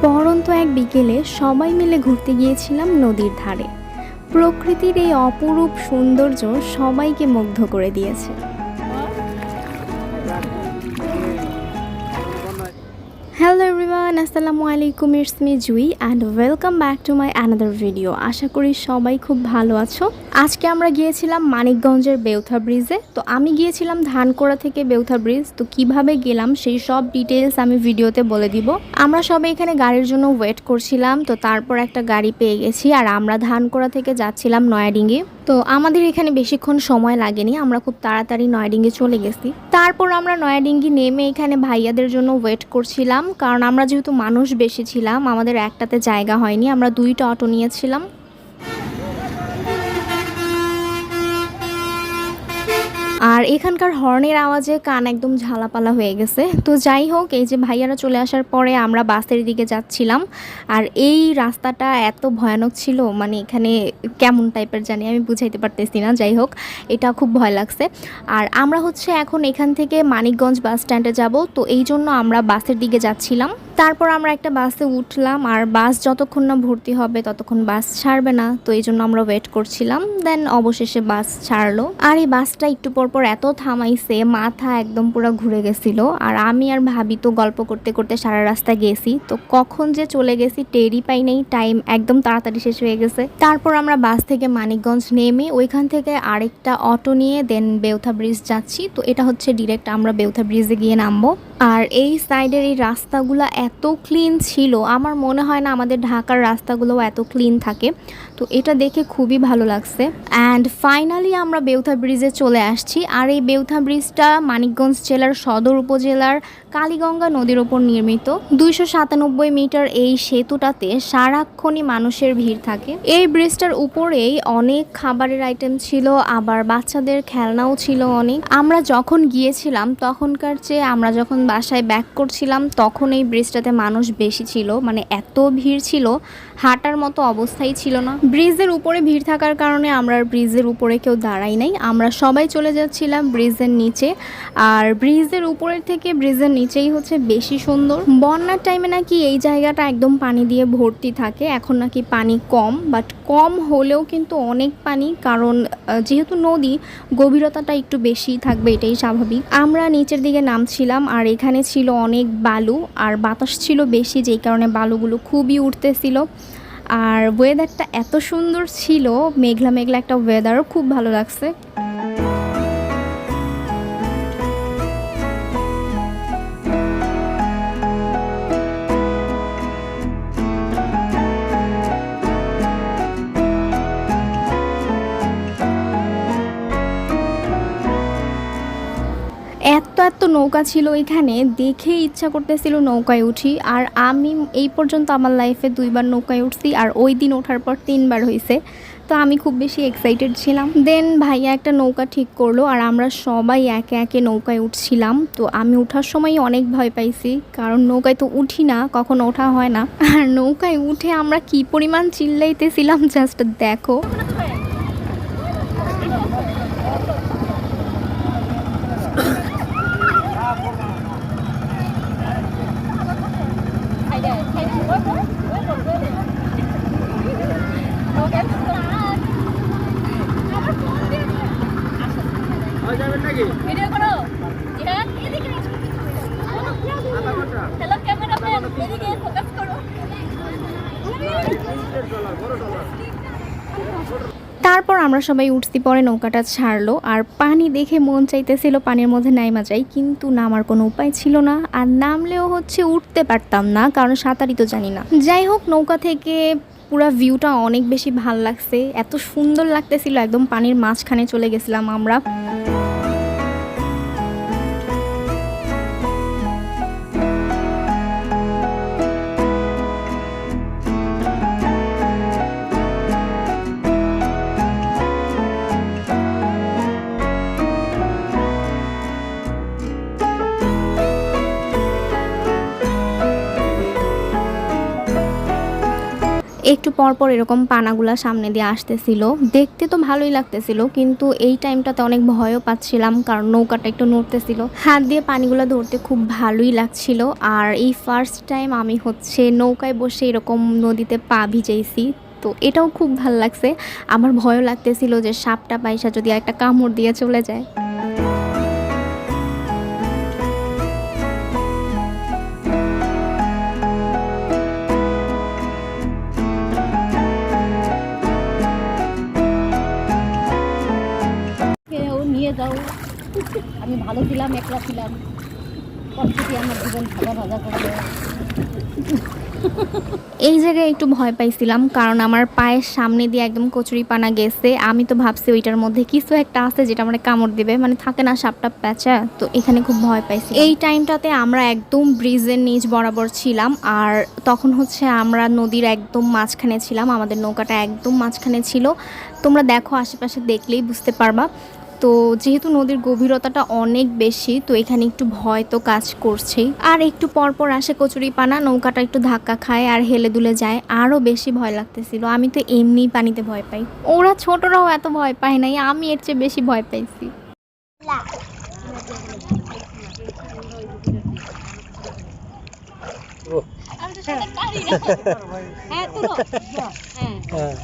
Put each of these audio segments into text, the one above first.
পড়ন্ত এক বিকেলে সবাই মিলে ঘুরতে গিয়েছিলাম নদীর ধারে। প্রকৃতির এই অপরূপ সৌন্দর্য সবাইকে মুগ্ধ করে দিয়েছে। হ্যালো এভরিওয়ান, আসসালামু আলাইকুম, it's me Jui and welcome back to my another video. আশা করি সবাই খুব ভালো আছো। আজকে আমরা গিয়েছিলাম মানিকগঞ্জের বেউথা ব্রিজে। তো আমি গিয়েছিলাম ধানকোড়া থেকে বেউথা ব্রিজ। তো কিভাবে গেলাম সেই সব ডিটেলস আমি ভিডিওতে বলে দিব। আমরা সবাই এখানে গাড়ির জন্য ওয়েট করছিলাম, তো তারপর একটা গাড়ি পেয়ে গেছি আর আমরা ধানকোড়া থেকে যাচ্ছিলাম নয়াডিঙ্গি। তো আমাদের এখানে বেশিক্ষণ সময় লাগেনি, আমরা খুব তাড়াতাড়ি নয়াডিঙ্গি চলে গেছি। তারপর আমরা নয়াডিঙ্গি নেমে এখানে ভাইয়াদের জন্য ওয়েট করছিলাম, কারণ আমরা যেহেতু মানুষ বেশি ছিলাম আমাদের একটাতে জায়গা হয়নি, আমরা দুইটা অটো নিয়েছিলাম। আর এখানকার হর্নের আওয়াজে কান একদম ঝালাপালা হয়ে গেছে। তো যাই হোক, এই যে ভাইয়ারা চলে আসার পরে আমরা বাসের দিকে যাচ্ছিলাম। আর এই রাস্তাটা এত ভয়ানক ছিল, মানে এখানে কেমন টাইপের জানি আমি বুঝাইতে পারতেছি না। যাই হোক, এটা খুব ভয় লাগছে। আর আমরা হচ্ছে এখন এখান থেকে মানিকগঞ্জ বাস স্ট্যান্ডে যাব, তো এই জন্য আমরা বাসের দিকে যাচ্ছিলাম। তারপর আমরা একটা বাসে উঠলাম, আর বাস যতক্ষণ না ভর্তি হবে ততক্ষণ বাস ছাড়বে না, তো এই জন্য আমরা ওয়েট করছিলাম। দেন অবশেষে বাস ছাড়লো। আর এই বাসটা একটু পরপর এত থামাইছে, মাথা একদম পুরো ঘুরে গেছিল। আর আমি আর ভাবি তো গল্প করতে করতে সারা রাস্তা গেছি, তো কখন যে চলে গেছি টেরই পাই নাই, টাইম একদম তাড়াতাড়ি শেষ হয়ে গেছে। তারপর আমরা বাস থেকে মানিকগঞ্জ নেমে ওইখান থেকে আরেকটা অটো নিয়ে দেন বেউথা ব্রিজ যাচ্ছি। তো এটা হচ্ছে ডিরেক্ট আমরা বেউথা ব্রিজে গিয়ে নামবো। আর এই সাইডের এই রাস্তাগুলো এত ক্লিন ছিল, আমার মনে হয় না আমাদের ঢাকার রাস্তাগুলো এত ক্লিন থাকে। তো এটা দেখে খুবই ভালো লাগছে। অ্যান্ড ফাইনালি আমরা বেউথা ব্রিজে চলে আসছি। আর এই বেউথা ব্রিজটা মানিকগঞ্জ জেলার সদর উপজেলার কালীগঙ্গা নদীর ওপর নির্মিত। 297 মিটার এই সেতুটাতে সারাক্ষণই মানুষের ভিড় থাকে। এই ব্রিজটার উপরেই অনেক খাবারের আইটেম ছিল, আবার বাচ্চাদের খেলনাও ছিল অনেক। আমরা যখন গিয়েছিলাম তখনকার চেয়ে আমরা যখন বাসায় ব্যাক করছিলাম তখন এই ব্রিজটাতে মানুষ বেশি ছিল, মানে এত ভিড় ছিল, হাঁটার মতো অবস্থাই ছিল না। ব্রিজের উপরে ভিড় থাকার কারণে আমরা ব্রিজের উপরে কেউ দাঁড়াই নাই, আমরা সবাই চলে যাচ্ছিলাম ব্রিজের নিচে। আর ব্রিজের উপরের থেকে ব্রিজের নিচেই হচ্ছে বেশি সুন্দর। বন্যার টাইমে নাকি এই জায়গাটা একদম পানি দিয়ে ভর্তি থাকে, এখন নাকি পানি কম, বাট কম হলেও কিন্তু অনেক পানি, কারণ যেহেতু নদী গভীরতাটা একটু বেশি থাকবে, এটাই স্বাভাবিক। আমরা নিচের দিকে নামছিলাম আর এখানে ছিল অনেক বালু আর বাতাস ছিল বেশি, যেই কারণে বালুগুলো খুবই উঠতেছিল। আর ওয়েদারটা এত সুন্দর ছিল, মেঘলা মেঘলা একটা ওয়েদারও খুব ভালো লাগছে। এত এত নৌকা ছিল এখানে, দেখে ইচ্ছা করতেছিল নৌকায় উঠি। আর আমি এই পর্যন্ত আমার লাইফে 2বার নৌকায় উঠছি, আর ওই দিন ওঠার পর 3বার হয়েছে। তো আমি খুব বেশি এক্সাইটেড ছিলাম। দেন ভাইয়া একটা নৌকা ঠিক করলো আর আমরা সবাই একে একে নৌকায় উঠছিলাম। তো আমি ওঠার সময় অনেক ভয় পাইছি, কারণ নৌকায় তো উঠি না, কখনো ওঠা হয় না। আর নৌকায় উঠে আমরা কি পরিমাণ চিল্লাইতেছিলাম জাস্ট দেখো। ভিডিও করো। জিহাদ এদিকে হ্যালো ক্যামেরাম্যান, এদিকে ফোকাস করো। তারপর আমরা সবাই উঠছি, পরে নৌকাটা ছাড়লো আর পানি দেখে মন চাইতেছিল পানির মধ্যে নাইমা যায়, কিন্তু নামার কোনো উপায় ছিল না। আর নামলেও হচ্ছে উঠতে পারতাম না, কারণ সাঁতারই তো জানি না। যাই হোক, নৌকা থেকে পুরো ভিউটা অনেক বেশি ভাল লাগছে, এত সুন্দর লাগতেছিল, একদম পানির মাঝখানে চলে গেছিলাম আমরা। একটু পর পর এরকম পানাগুলা সামনে দিয়ে আসতেছিল, দেখতে তো ভালোই লাগতেছিল, কিন্তু এই টাইমটাতে অনেক ভয়ও পাচ্ছিলাম কারণ নৌকাটা একটু নড়তেছিল। হাত দিয়ে পানিগুলো ধরতে খুব ভালোই লাগছিল। আর এই ফার্স্ট টাইম আমি হচ্ছে নৌকায় বসে এরকম নদীতে পা ভিজাইছি, তো এটাও খুব ভালো লাগছে। আমার ভয়ও লাগতেছিল যে সাপটা পাইসা যদি একটা কামড় দিয়ে চলে যায়। কেউ নিয়ে যাও, আমি ভালো ছিলাম, একলা ছিলাম, কষ্টটি আমার জীবন ভাজা ভাজা করবে। এই জায়গায় একটু ভয় পাইছিলাম কারণ আমার পায়ের সামনে দিয়ে একদম কচুরিপানা গেছে। আমি তো ভাবছি ওইটার মধ্যে কিছু একটা আছে যেটা মানে কামড় দিবে, মানে থাকে না সাপটা প্যাঁচা, তো এখানে খুব ভয় পাইছি। এই টাইমটাতে আমরা একদম ব্রিজের নিচ বরাবর ছিলাম, আর তখন হচ্ছে আমরা নদীর একদম মাঝখানে ছিলাম, আমাদের নৌকাটা একদম মাঝখানে ছিল। তোমরা দেখো, আশেপাশে দেখলেই বুঝতে পারবা। তো যেহেতু নদীর গভীরতাটা অনেক বেশি, তো এখানে একটু ভয় তো কাজ করছেই। আর একটু পর পর আসে কচুরিপানা, নৌকাটা একটু ধাক্কা খায় আর হেলে দুলে যায়, আরও বেশি ভয় লাগতেছিল। আমি তো এমনিই পানিতে ভয় পাই, ওরা ছোটরাও এত ভয় পায় নাই, আমি এর চেয়ে বেশি ভয় পাইছি। আমি তো সাঁতার পারি না। হ্যাঁ তুলো, হ্যাঁ।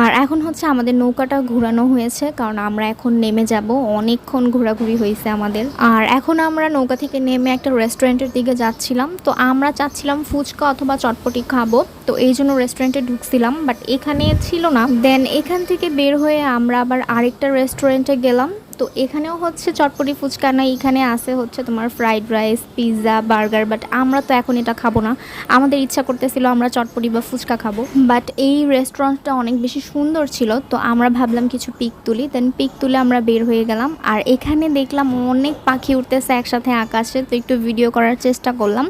আর এখন হচ্ছে আমাদের নৌকাটা ঘোরানো হয়েছে কারণ আমরা এখন নেমে যাব, অনেকক্ষণ ঘোরাঘুরি হয়েছে আমাদের। আর এখন আমরা নৌকা থেকে নেমে একটা রেস্টুরেন্টের দিকে যাচ্ছিলাম। তো আমরা চাচ্ছিলাম ফুচকা অথবা চটপটি খাবো, তো এই জন্য রেস্টুরেন্টে ঢুকছিলাম, বাট এখানে ছিল না। দেন এখান থেকে বের হয়ে আমরা আবার আরেকটা রেস্টুরেন্টে গেলাম। তো এখানেও হচ্ছে চটপটি ফুচকা না, এখানে আছে হচ্ছে তোমার fried rice, pizza, burger, but আমরা তো এখন এটা খাবো না। আমাদের ইচ্ছা করতেছিল আমরা চটপটি বা ফুচকা খাবো, বাট এই রেস্টুরেন্টটা অনেক বেশি সুন্দর ছিল, তো আমরা ভাবলাম কিছু পিক তুলি। দেন পিক তুলে আমরা বের হয়ে গেলাম। আর এখানে দেখলাম অনেক পাখি উঠতেছে একসাথে আকাশে, তো একটু ভিডিও করার চেষ্টা করলাম।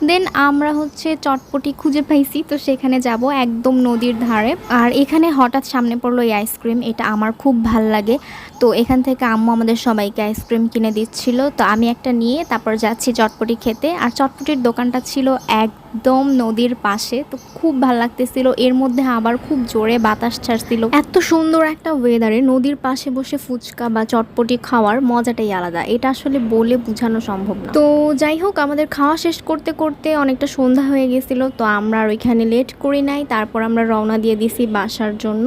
দেন আমরা হচ্ছে চটপটি খুঁজে পাইছি, তো সেখানে যাব একদম নদীর ধারে। আর এখানে হঠাৎ সামনে পড়লো এই আইসক্রিম, এটা আমার খুব ভাল লাগে। তো এখান থেকে আম্মু আমাদের সবাইকে আইসক্রিম কিনে দিচ্ছিল, তো আমি একটা নিয়ে তারপর যাচ্ছি চটপটি খেতে। আর চটপটির দোকানটা ছিল একদম নদীর পাশে, তো খুব ভাল লাগতেছিল। এর মধ্যে আবার খুব জোরে বাতাস ছাড়ছিল। এত সুন্দর একটা ওয়েদারে নদীর পাশে বসে ফুচকা বা চটপটি খাওয়ার মজাটাই আলাদা, এটা আসলে বলে বোঝানো সম্ভব না। তো যাই হোক, আমাদের খাওয়া শেষ করতে করতে অনেকটা সন্ধ্যা হয়ে গেছিল, তো আমরা আর ওইখানে লেট করি নাই। তারপর আমরা রওনা দিয়ে দিছি বাসার জন্য।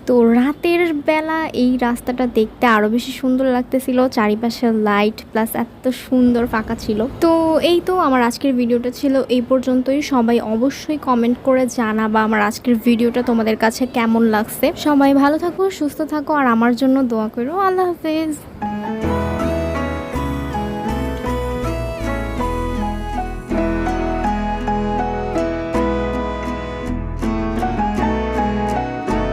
তো রাতের বেলা এই রাস্তাটা দেখতে আরও বেশি সুন্দর লাগতেছিল, চারিপাশে লাইট প্লাস এত সুন্দর ফাঁকা ছিল। তো এই তো আমার আজকের ভিডিওটা ছিল এই পর্যন্তই। সবাই অবশ্যই কমেন্ট করে জানাবা আমার আজকের ভিডিওটা তোমাদের কাছে কেমন লাগছে। সবাই ভালো থাকো, সুস্থ থাকো, আর আমার জন্য দোয়া করো। আল্লাহ হাফেজ।